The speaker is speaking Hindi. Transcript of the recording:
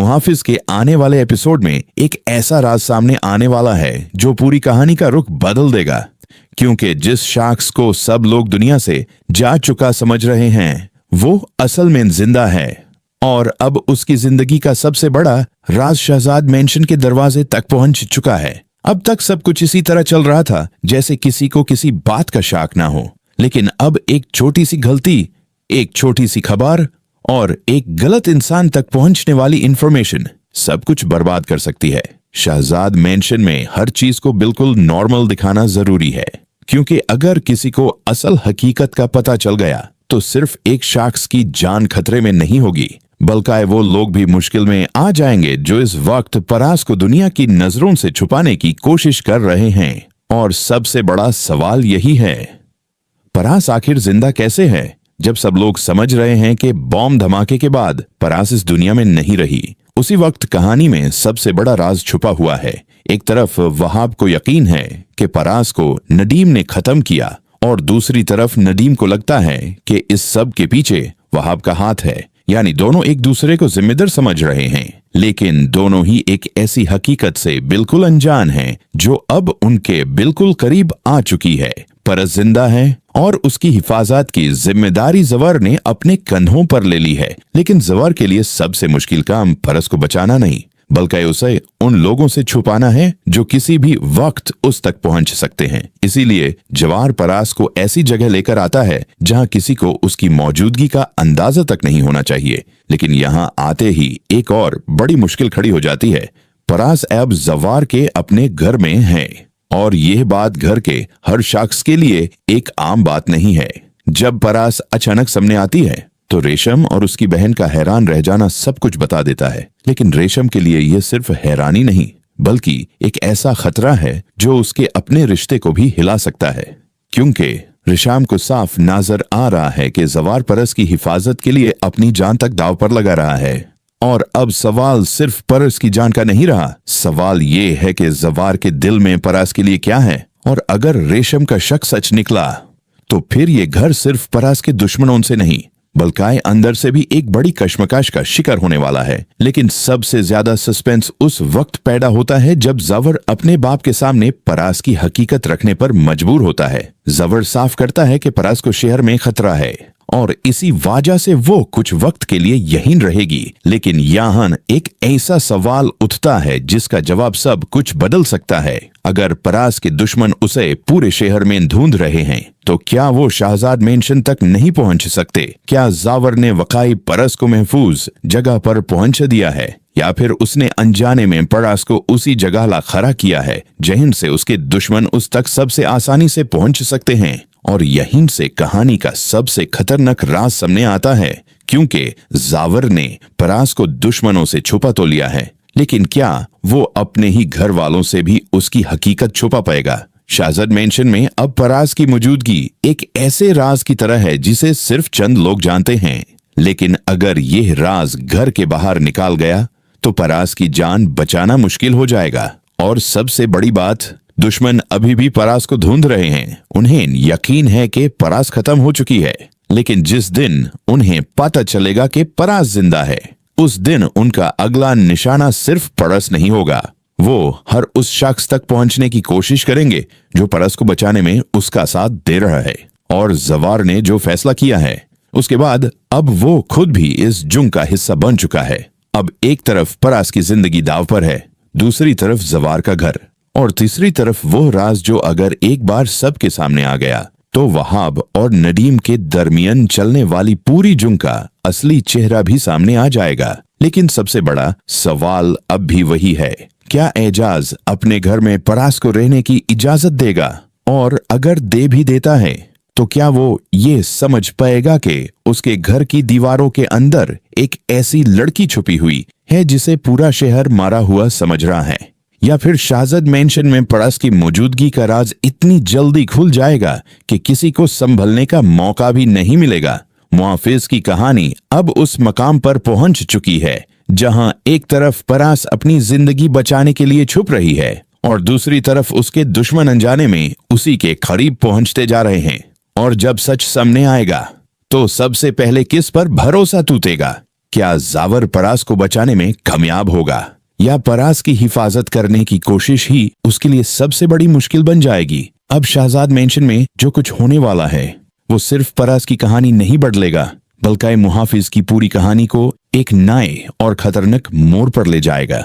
मुहाफिज के आने वाले एपिसोड में एक ऐसा राज सामने आने वाला है जो पूरी कहानी का रुख बदल देगा, क्योंकि जिस शख्स को सब लोग दुनिया से जा चुका समझ रहे हैं वो असल में जिंदा है और अब उसकी जिंदगी का सबसे बड़ा राज शहजाद मेंशन के दरवाजे तक पहुंच चुका है। अब तक सब कुछ इसी तरह चल रहा था जैसे किसी को किसी बात का शाक ना हो, लेकिन अब एक छोटी सी गलती, एक छोटी सी खबर और एक गलत इंसान तक पहुंचने वाली इंफॉर्मेशन सब कुछ बर्बाद कर सकती है। शहजाद मेंशन में हर चीज को बिल्कुल नॉर्मल दिखाना जरूरी है, क्योंकि अगर किसी को असल हकीकत का पता चल गया तो सिर्फ एक शख्स की जान खतरे में नहीं होगी, बल्कि वो लोग भी मुश्किल में आ जाएंगे जो इस वक्त परास को दुनिया की नजरों से छुपाने की कोशिश कर रहे हैं। और सबसे बड़ा सवाल यही है, परास आखिर जिंदा कैसे है जब सब लोग समझ रहे हैं कि बॉम्ब धमाके के बाद परास इस दुनिया में नहीं रही। उसी वक्त कहानी में सबसे बड़ा राज छुपा हुआ है। एक तरफ वहाब को यकीन है कि परास को नदीम ने खत्म किया और दूसरी तरफ नदीम को लगता है कि इस सब के पीछे वहाब का हाथ है, यानी दोनों एक दूसरे को जिम्मेदार समझ रहे हैं, लेकिन दोनों ही एक ऐसी हकीकत से बिल्कुल अनजान हैं जो अब उनके बिल्कुल करीब आ चुकी है। परस जिंदा है और उसकी हिफाजत की जिम्मेदारी जवर ने अपने कंधों पर ले ली है, लेकिन जवर के लिए सबसे मुश्किल काम परस को बचाना नहीं, बल्कि उसे उन लोगों से छुपाना है जो किसी भी वक्त उस तक पहुंच सकते हैं। इसीलिए जवार परास को ऐसी जगह लेकर आता है जहां किसी को उसकी मौजूदगी का अंदाजा तक नहीं होना चाहिए। लेकिन यहां आते ही एक और बड़ी मुश्किल खड़ी हो जाती है। परास अब जवार के अपने घर में है और यह बात घर के हर शख्स के लिए एक आम बात नहीं है। जब परास अचानक सामने आती है तो रेशम और उसकी बहन का हैरान रह जाना सब कुछ बता देता है, लेकिन रेशम के लिए यह सिर्फ हैरानी नहीं बल्कि एक ऐसा खतरा है जो उसके अपने रिश्ते को भी हिला सकता है, क्योंकि रेशम को साफ नजर आ रहा है कि जवार परस की हिफाजत के लिए अपनी जान तक दांव पर लगा रहा है। और अब सवाल सिर्फ परस की जान का नहीं रहा, सवाल ये है कि जवार के दिल में परास के लिए क्या है। और अगर रेशम का शक सच निकला तो फिर ये घर सिर्फ परास के दुश्मनों से नहीं बल्कि अंदर से भी एक बड़ी कश्मकश का शिकार होने वाला है। लेकिन सबसे ज्यादा सस्पेंस उस वक्त पैदा होता है जब जवर अपने बाप के सामने परास की हकीकत रखने पर मजबूर होता है। जवर साफ करता है कि परास को शहर में खतरा है और इसी वजह से वो कुछ वक्त के लिए यहीं रहेगी। लेकिन यहाँ एक ऐसा सवाल उठता है जिसका जवाब सब कुछ बदल सकता है। अगर परास के दुश्मन उसे पूरे शहर में ढूंढ रहे हैं तो क्या वो शहजाद मेंशन तक नहीं पहुंच सकते? क्या जावर ने वकाई परस को महफूज जगह पर पहुंच दिया है, या फिर उसने अनजाने में परास को उसी जगह ला खड़ा किया है जहीं से उसके दुश्मन उस तक सबसे आसानी से पहुंच सकते हैं? और यहीं से कहानी का सबसे खतरनाक राज सामने आता है, क्योंकि जावर ने परास को दुश्मनों से छुपा तो लिया है, लेकिन क्या वो अपने ही घर वालों से भी उसकी हकीकत छुपा पाएगा? शहजाद मेंशन में अब परास की मौजूदगी एक ऐसे राज की तरह है जिसे सिर्फ चंद लोग जानते हैं, लेकिन अगर यह राज घर के बाहर निकाल गया तो परास की जान बचाना मुश्किल हो जाएगा। और सबसे बड़ी बात, दुश्मन अभी भी परास को ढूंढ रहे हैं। उन्हें यकीन है कि परास खत्म हो चुकी है, लेकिन जिस दिन उन्हें पता चलेगा कि परास जिंदा है, उस दिन उनका अगला निशाना सिर्फ परस नहीं होगा, वो हर उस शख्स तक पहुंचने की कोशिश करेंगे जो परस को बचाने में उसका साथ दे रहा है। और जवार ने जो फैसला किया है उसके बाद अब वो खुद भी इस जुंग का हिस्सा बन चुका है। अब एक तरफ परास की जिंदगी दाव पर है, दूसरी तरफ जवार का घर, और तीसरी तरफ वो राज जो अगर एक बार सबके सामने आ गया तो वहाब और नदीम के दरमियान चलने वाली पूरी जुंग का असली चेहरा भी सामने आ जाएगा। लेकिन सबसे बड़ा सवाल अब भी वही है, क्या एजाज अपने घर में परास को रहने की इजाजत देगा? और अगर दे भी देता है तो क्या वो ये समझ पाएगा कि उसके घर की दीवारों के अंदर एक ऐसी लड़की छुपी हुई है जिसे पूरा शहर मारा हुआ समझ रहा है? या फिर शहजाद मेंशन में परास की मौजूदगी का राज इतनी जल्दी खुल जाएगा कि किसी को संभलने का मौका भी नहीं मिलेगा? मुहाफिज की कहानी अब उस मकाम पर पहुंच चुकी है जहां एक तरफ परास अपनी जिंदगी बचाने के लिए छुप रही है और दूसरी तरफ उसके दुश्मन अनजाने में उसी के करीब पहुंचते जा रहे हैं। और जब सच सामने आएगा तो सबसे पहले किस पर भरोसा टूटेगा? क्या जावर परास को बचाने में कामयाब होगा या परास की हिफाजत करने की कोशिश ही उसके लिए सबसे बड़ी मुश्किल बन जाएगी। अब शहजाद मेंशन में जो कुछ होने वाला है वो सिर्फ परास की कहानी नहीं बदलेगा, बल्कि मुहाफिज की पूरी कहानी को एक नए और खतरनाक मोड़ पर ले जाएगा।